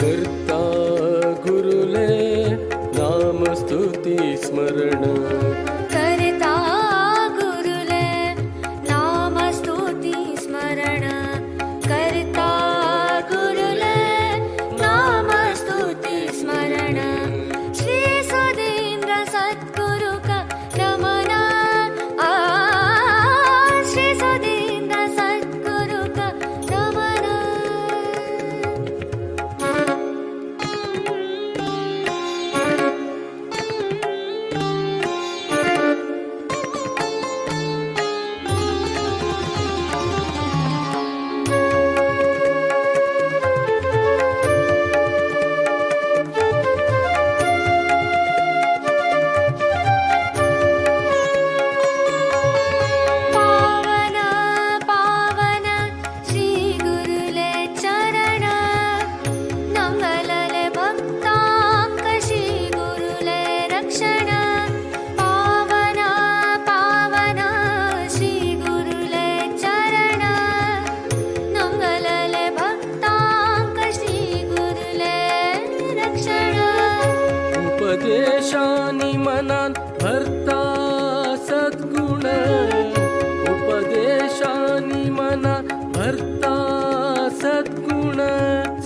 करता गुरुले नाम स्तुती स्मरण करता गुरुले नाम स्तुती स्मरण करता गुरुले नाम स्तुती स्मरण श्री सुधींद्र सद्गुरु का नमन श्री सुधींद्र सद्गुरु का नमन पावन पावन श्री गुरुले चरण नंगलले भक्तांक श्री गुरुले रक्षण पावन पावन श्री गुरुले चरण नंगलले भक्तांक श्री गुरुले रक्षण उपदेशानी मनात भरता सद्गुण उपदेशानी मनात भरता सद्गुण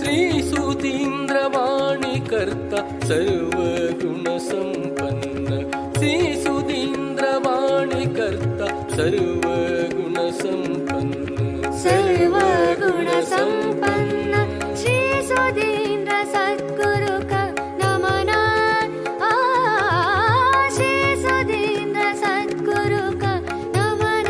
श्री सुधींद्र वाणी करता सर्व गुण संपन्न श्री सुधींद्र वाणी करता सर्व गुण संपन्न सर्व गुण संपन्न श्री सुधींद्र सद्गुरु का नमन श्री सुधींद्र सद्गुरु का नमन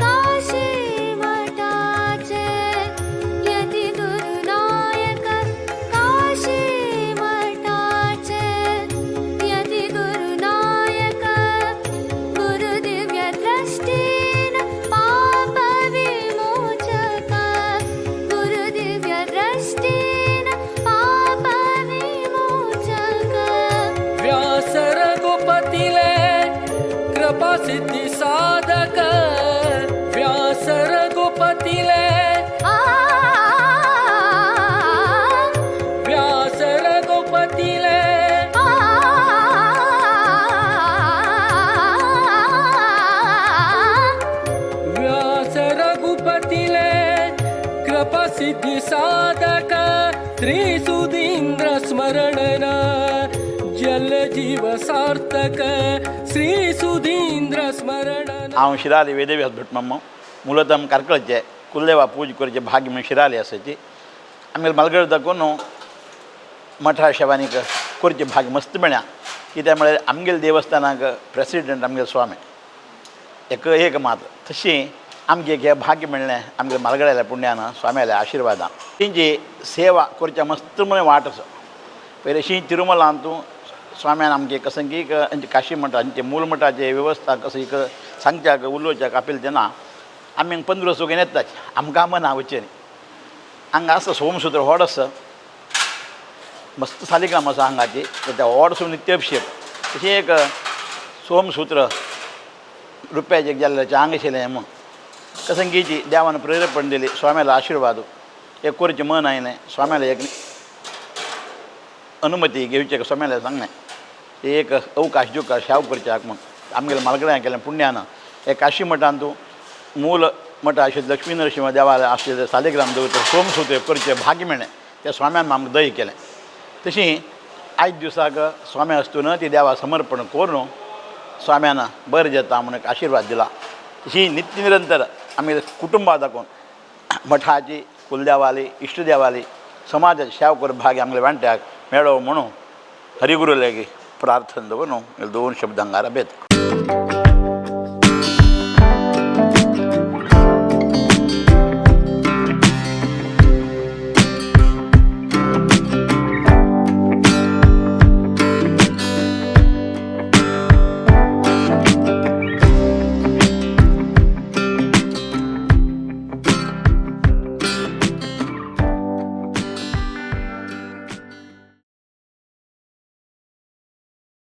काशी मठाचे यती गुरुनायक काशी मठाचे यती गुरुनायक गुरुदिव्य दृष्टीन पाप विमोचक गुरुदिव्य दृष्टीन पाप विमोचक व्यास रघुपतीले कृपा सिद्धी साधक व्यास रघुपतीले व्यास रघुपतीले व्यास रघुपतीले कृपा सिद्धी साधक श्री सुधींद्र स्मरण जल जीव सार्थक श्री सुधींद्र स्मरण हांव शिराली वेदव्यास भटमम्म ಮೂಲತಃ ಕರ್ಕಳಕ್ಕೆ ಕುಲ್ದೇವ ಪೂಜೆ ಕೊರಚೆ ಭಾಗ್ಯ ಶಿರಾಲಿ ಅಸತಿ ಆಮೇಲೆ ಮಲ್ಗಡ್ದಕ್ಕೂ ಮಠ ಶವಾನಿಕ ಕೊರಚೆ ಭಾಗ್ಯ ಮಸ್ತ್ ಬೆಳ್ಯ त्यामुळे आमगेल देवस्थानाक प्रेसिडेंट आमगेल स्वामी एक मात तशी आमगे हे भाग्य मेळ्ळें आमगे मलगड्याल्या पुण्यान स्वाम्याल्या आशिर्वादान तेंची सेवा करच्या मस्त म्हण वाट आसा पयलीं अशी तिरुमला तूं स्वाम्यान आमगे कसंकीक काशी मठा मूल मठाचे वेवस्था कसं सांगच्याक उलोवच्याक आपयलें तेन्ना आमी 15 वर्स घेवन येतात आमकां मना वचचें न्ही हांगा आसा सोमसूत्र व्हड आसा मस्त सालिग्राम आसा हांगाची त्या व्हडसून नित्यअभिषेक तशें एक सोमसूत्र रुपयाचें जाल्ल्याचें हांग आशिल्लें म्हूण कसंकीची देवान प्रेरेपण दिली स्वाम्याला आशिर्वाद एक करचें मन आयलें स्वाम्याला एक अनुमती घेवचें स्वाम्याला सांगलें एक अवकाश दिवका शाव करच्याक म्हूण आमगेल्या मालगड्यां केलें पुण्यान हे काशी मठान तूं मूल मठ अशें लक्ष्मी नरसिंह देवालय आशिल्लें सालिग्राम दवरता सोमसूत्र करचें भाग्य मेळ्ळें त्या स्वाम्यान आमकां दय केलें तशी आयज दिसाक स्वामी आसतना ती देवा समर्पण करून स्वाम्यान बरें जाता म्हणून आशिर्वाद दिला तशी नित्य निरंतर आमी कुटुंबा दाखोवन मठाची कुलदेवाली इश्टदेवाली समाजाची सेवा करप भाग्य आमच्या वांट्याक मेळो म्हणून हरिगुरू लागी प्रार्थना दवरून 2 शब्द हांगा बेत